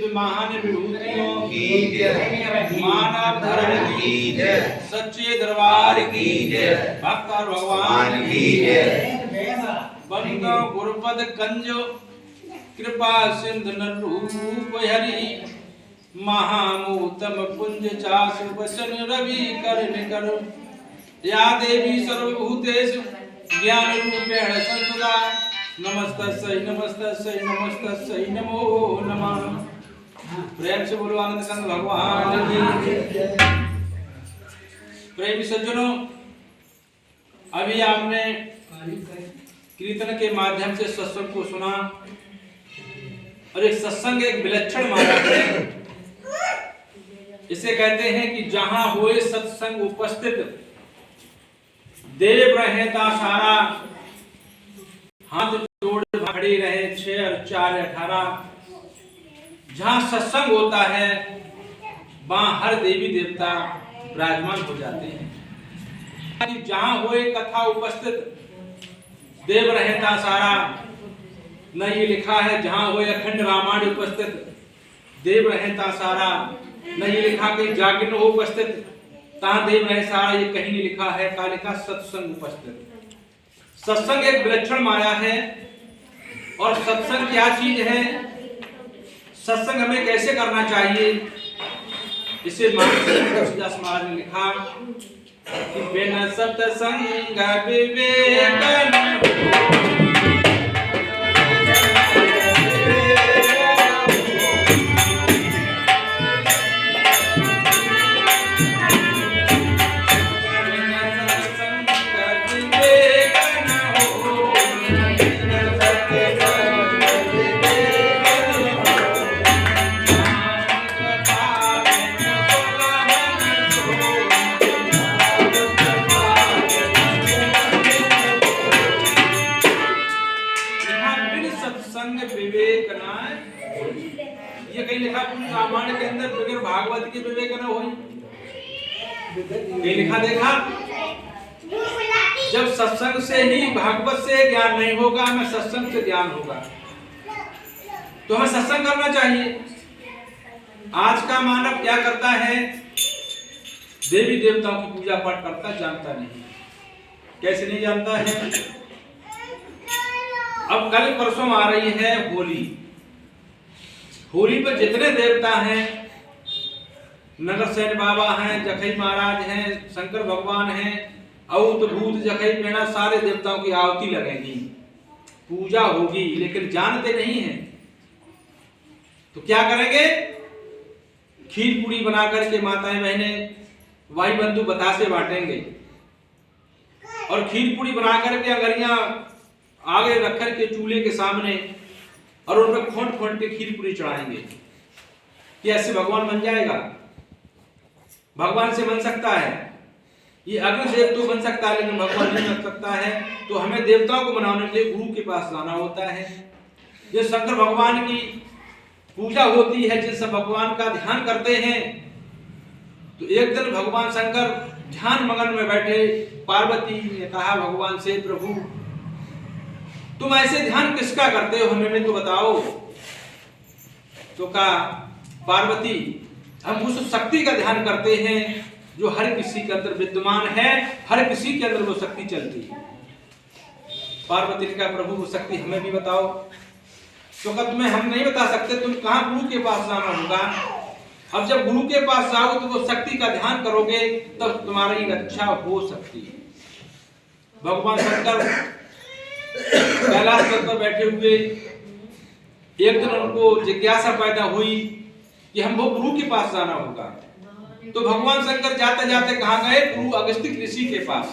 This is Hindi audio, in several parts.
महान विभूतियों की जय, मानव धर्म की जय, सच्चे दरबार की जय, भक्त और भगवान की जय। बंदो गुरुपद कंज कृपा सिंधु रूप हरि, महामूतम पुंज चास वचन रवि कर निकर, या देवी सर्वभूतेषु ज्ञान रूपेण संसदा, नमस्तस्यै नमस्तस्यै नमस्तस्यै नमो नमः। प्रेम से बोलो आनंद कंद भगवान की। प्रेमी सज्जनों, अभी आपने कीर्तन के माध्यम से सत्संग को सुना, और एक सत्संग एक विलक्षण मार्ग है। इसे कहते हैं कि जहां होए सत्संग उपस्थित, देव रहे ता सारा, हाथ जोड़ खड़े रहे 6 और 4 18। जहां सत्संग होता है वहां हर देवी देवता विराजमान हो जाते हैं। जहां होए कथा उपस्थित, देव रहता सारा, न ये लिखा है जहां होए अखंड रामायण उपस्थित, देव रहता सारा, न ये लिखा कि जागरण हो उपस्थित, तहां देव रहे सारा, ये कहीं नहीं लिखा है। का लिखा सत्संग उपस्थित। सत्संग एक विलक्षण माया है। और सत्संग क्या चीज है, सत्संग हमें कैसे करना चाहिए, इसे तुलसीदास महाराज ने लिखा कि बिन सत्संग विवेक न विवेक ना, ये कहीं लिखा रामायण के अंदर बगैर भागवत के विवेक न हो, लिखा देखा। जब सत्संग से ही भागवत से ज्ञान नहीं होगा, हमें सत्संग से ज्ञान होगा, तो हमें सत्संग करना चाहिए। आज का मानव क्या करता है, देवी देवताओं की पूजा पाठ करता जानता नहीं। कैसे नहीं जानता है? अब कल परसों आ रही है होली। होली पर जितने देवता हैं, नगर सेन बाबा हैं, जखई महाराज हैं, शंकर भगवान हैं, औत भूत जखई पेड़ा, सारे देवताओं की आहुति लगेगी, पूजा होगी, लेकिन जानते नहीं हैं। तो क्या करेंगे? खीर पूरी बना करके माताएं बहनें भाई बंधु बतासे बांटेंगे, और खीर पूरी बना करके अगरियां आगे रख कर के चूल्हे के सामने, और उन पर खोंट खोंट के खीर पूरी चढ़ाएंगे। कि ऐसे भगवान बन जाएगा? भगवान से बन सकता है? ये अग्निदेव तो बन सकता है, लेकिन भगवान नहीं बन सकता है। तो हमें देवताओं को मनाने के लिए गुरु के पास जाना होता है। जो शंकर भगवान की पूजा होती है, जिस भगवान का ध्यान करते हैं, तो एक दिन भगवान शंकर ध्यान मगन में बैठे, पार्वती ने कहा भगवान से, प्रभु तुम ऐसे ध्यान किसका करते हो, हमें तो बताओ। तो कहा पार्वती, हम उस शक्ति का ध्यान करते हैं जो हर किसी के अंदर विद्यमान है, हर किसी के अंदर वो शक्ति चलती है। पार्वती ने कहा प्रभु वो शक्ति हमें भी बताओ। तो कहा तुम्हें हम नहीं बता सकते, तुम कहां गुरु के पास जाना होगा। अब जब गुरु के पास जाओ तो वो शक्ति का ध्यान करोगे, तब तुम्हारी रक्षा हो सकती है। भगवान शंकर कैलाश पर बैठे हुए, एक दिन उनको जिज्ञासा पैदा हुई कि हमको गुरु के पास जाना होगा। तो भगवान शंकर जाते जाते कहां गए? गुरु अगस्त्य ऋषि के पास।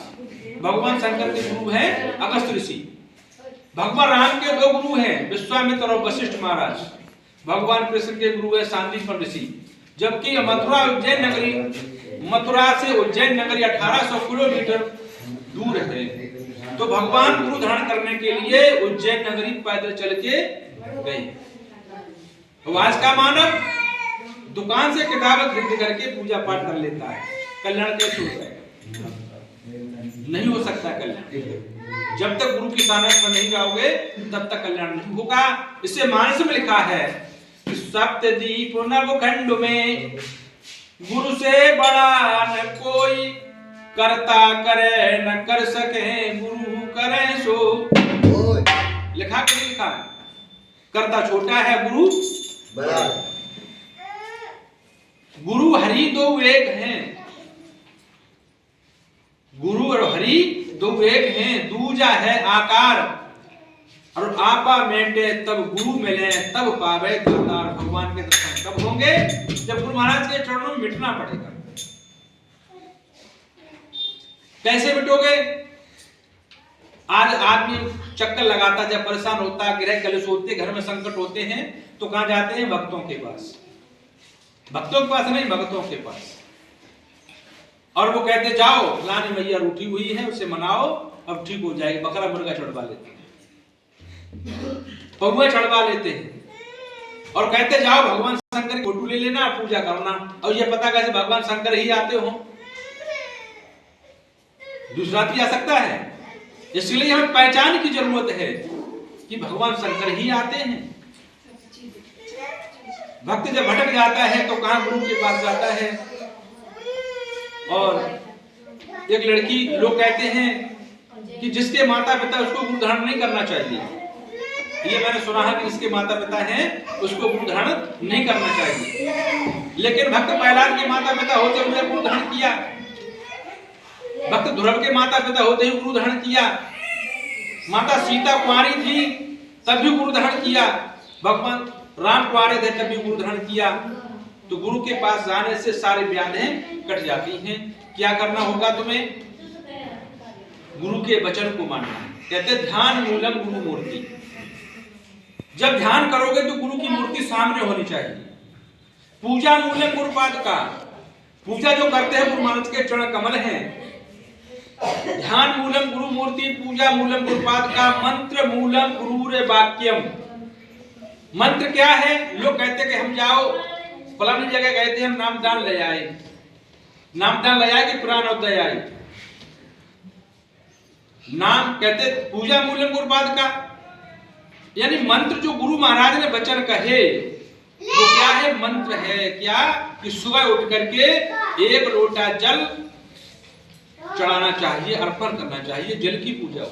भगवान शंकर के गुरु हैं अगस्त्य ऋषि। भगवान राम के 2 गुरु हैं, विश्वामित्र और वशिष्ठ महाराज। भगवान कृष्ण के गुरु है सांदीपन ऋषि। जबकि मथुरा उज्जैन नगरी, मथुरा से उज्जैन नगरी 1800 किलोमीटर दूर है। तो भगवान गुरु धारण करने के लिए उज्जैन नगरी पैदल चल के गए। तो आज का मानव दुकान से किताबें खरीद करके पूजा पाठ कर लेता है, कल्याण कैसे हो जाएगा? नहीं हो सकता कल्याण। जब तक गुरु की सानिध्य में नहीं जाओगे तब तक कल्याण नहीं होगा। इससे मानस में लिखा है कि सप्तदीप नवखंड में, गुरु से बड़ा न कोई, करता करे न कर सके, गुरु करे सो। लिखा कि नहीं लिखा? करता छोटा है, गुरु बड़ा। गुरु हरि दो एक हैं, गुरु और हरि दो एक हैं, दूजा है आकार, और आपा मेटे तब गुरु मिले, तब पावे दातार। भगवान के दर्शन कब होंगे? जब गुरु महाराज के चरणों में मिटना पड़ेगा। कैसे मिटोगे? आज आदमी चक्कर लगाता, जब परेशान होता, गृह कलेश होते, घर में संकट होते हैं, तो कहां जाते हैं? भक्तों के पास। भक्तों के पास नहीं, भक्तों के पास। और वो कहते जाओ, फलानी मैया रूठी हुई है, उसे मनाओ, अब ठीक हो जाएगी। बकरा मुर्गा चढ़वा लेते हैं, पौवा चढ़वा लेते हैं, और कहते जाओ भगवान शंकर की फोटो ले लेना, पूजा करना। और ये पता कैसे भगवान शंकर ही आते हो? दूसरा भी आ सकता है। इसलिए हमें पहचान की जरूरत है कि भगवान शंकर ही आते हैं। भक्त जब भटक जाता है तो कहां? गुरु के पास जाता है। और एक लड़की, लोग कहते हैं कि जिसके माता पिता उसको गुरु धारण नहीं करना चाहिए। ये मैंने सुना है कि जिसके माता पिता हैं उसको गुरु धारण नहीं करना चाहिए। लेकिन भक्त प्रहलाद के माता पिता होते हुए गुरु धारण किया, भक्त ध्रुव के माता पिता होते ही गुरु धारण किया, माता सीता कुंवारी थी तब भी गुरु धारण किया, भगवान राम कुंवारे थे तब भी गुरु धारण किया। तो गुरु के पास जाने से सारी व्याधें कट जाती हैं। क्या करना होगा तुम्हें? गुरु के वचन को मानना है। कहते ध्यान मूलम गुरु मूर्ति। जब ध्यान करोगे तो गुरु की मूर्ति सामने होनी चाहिए। पूजा मूलम गुरुपाद का, पूजा जो करते हैं गुरु महाराज के चरण कमल हैं। ध्यान मूलम गुरु मूर्ति, पूजा मूलम गुरुपाद का, मंत्र मूलम गुरुरे वाक्यम। मंत्र क्या है? लोग कहते कि हम जाओ फलानी जगह गए थे, हम नामदान ले आए, नामदान ले आए कि पुराण अध्याय आए। नाम कहते पूजा मूलम गुरुपाद का, यानी मंत्र जो गुरु महाराज ने वचन कहे वो क्या है? मंत्र है। क्या? कि सुबह उठ करके एक लोटा जल चढ़ाना चाहिए, अर्पण करना चाहिए, जल की पूजा हो।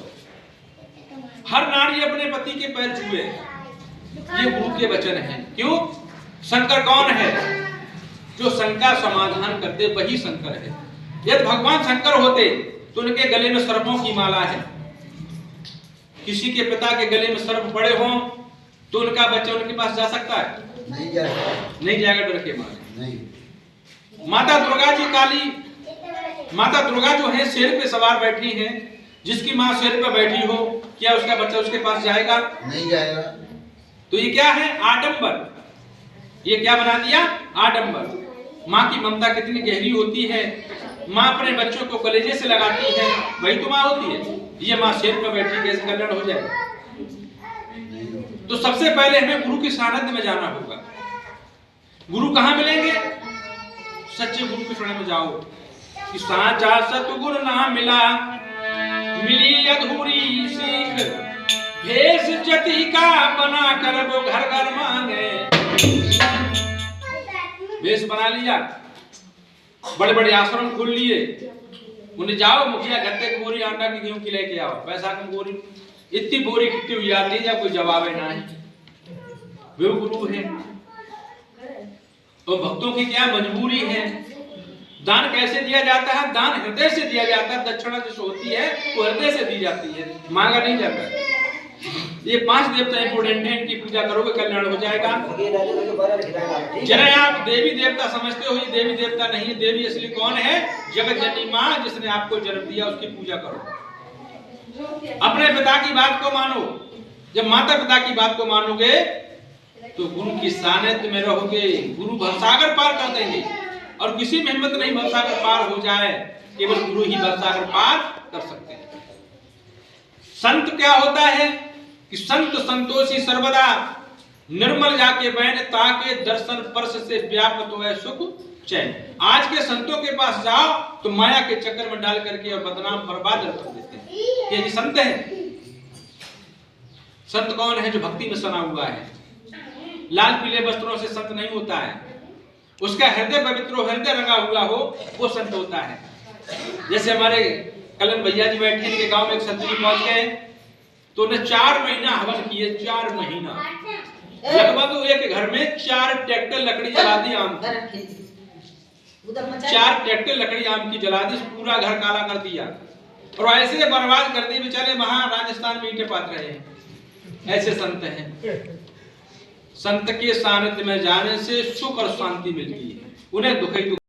हर नारी अपने पति के पैर छुए, ये गुरु के वचन है। क्यों? शंकर कौन है? जो शंका समाधान करते वही शंकर है। यदि भगवान शंकर होते तो उनके गले में सर्पों की माला है। किसी के पिता के गले में सर्प पड़े हों तो उनका बच्चा उनके पास जा सकता है? नहीं जाएगा, डर के मारे नहीं। माता दुर्गा जी काली, माता दुर्गा जो है शेर पे सवार बैठी हैं, जिसकी माँ शेर पे बैठी हो, क्या उसका बच्चा उसके पास जाएगा? नहीं जाएगा। तो ये क्या है? आडंबर। ये क्या बना दिया? आडंबर। माँ की ममता कितनी गहरी होती है, माँ अपने बच्चों को कलेजे से लगाती है, वही तो माँ होती है। ये माँ शेर पर बैठी, कैसे कल्याण हो जाए? तो सबसे पहले हमें गुरु के सानिध्य में जाना होगा। गुरु कहाँ मिलेंगे? सच्चे गुरु के शरण में जाओ। कि साचा सतगुरु ना मिला, मिली अधूरी सीख, भेष जति का बना कर वो घर घर मांगे। भेष बना लिया, बड़े बड़े आश्रम खोल लिए, उन्हें जाओ मुखिया गट्टे की बोरी आटा की गेहूं की लेके आओ, पैसा की बोरी, इतनी बोरी कितनी हुई याद नहीं, कोई जवाब है ना है। वे गुरु है। तो भक्तों की क्या मजबूरी है? दान कैसे दिया जाता है? दान हृदय से दिया जाता है। दक्षिणा जो होती है वो हृदय से दी जाती है, मांगा नहीं जाता। ये 5 देवता इंपोर्टेंट है, इनकी पूजा करोगे कल्याण हो जाएगा। जरा आप देवी देवता समझते हो, ये देवी देवता नहीं है। देवी असली कौन है? जगत जननी माँ, जिसने आपको जन्म दिया, उसकी पूजा करो। अपने पिता की बात को मानो। जब माता पिता की बात को मानोगे तो गुरु की सानिध्य में रहोगे, गुरु भवसागर पार कर देंगे। और किसी में हिम्मत नहीं भवसागर पार हो जाए, केवल गुरु ही भवसागर पार कर सकते हैं। संत क्या होता है? कि संत संतोषी सर्वदा, निर्मल जाके बैन ताके, दर्शन स्पर्श से व्याप्त हो सुख चैन। आज के संतों के पास जाओ तो माया के चक्कर में डाल करके और बदनाम बर्बाद कर देते हैं। ये संत है। संत कौन है? जो भक्ति में सना हुआ है। लाल पीले वस्त्रों से संत नहीं होता है, उसका हृदय पवित्र हो, हृदय रंगा हुआ हो, वो संत होता है। जैसे हमारे कलन भैया जी बैठे, इनके गांव में एक संत जी पहुंच गए, तो उन्हें 4 महीना हवन किए, 4 महीना लगभग एक घर में 4 ट्रैक्टर लकड़ी जला दी आम की, 4 ट्रैक्टर लकड़ी आम की जला दी, पूरा घर काला कर दिया और ऐसे बर्बाद कर दिए बेचारे। वहां राजस्थान में ईंटें पात रहे हैं। ऐसे संत हैं। संत के सानिध्य में जाने से सुख और शांति मिलती है, उन्हें दुख ही दुख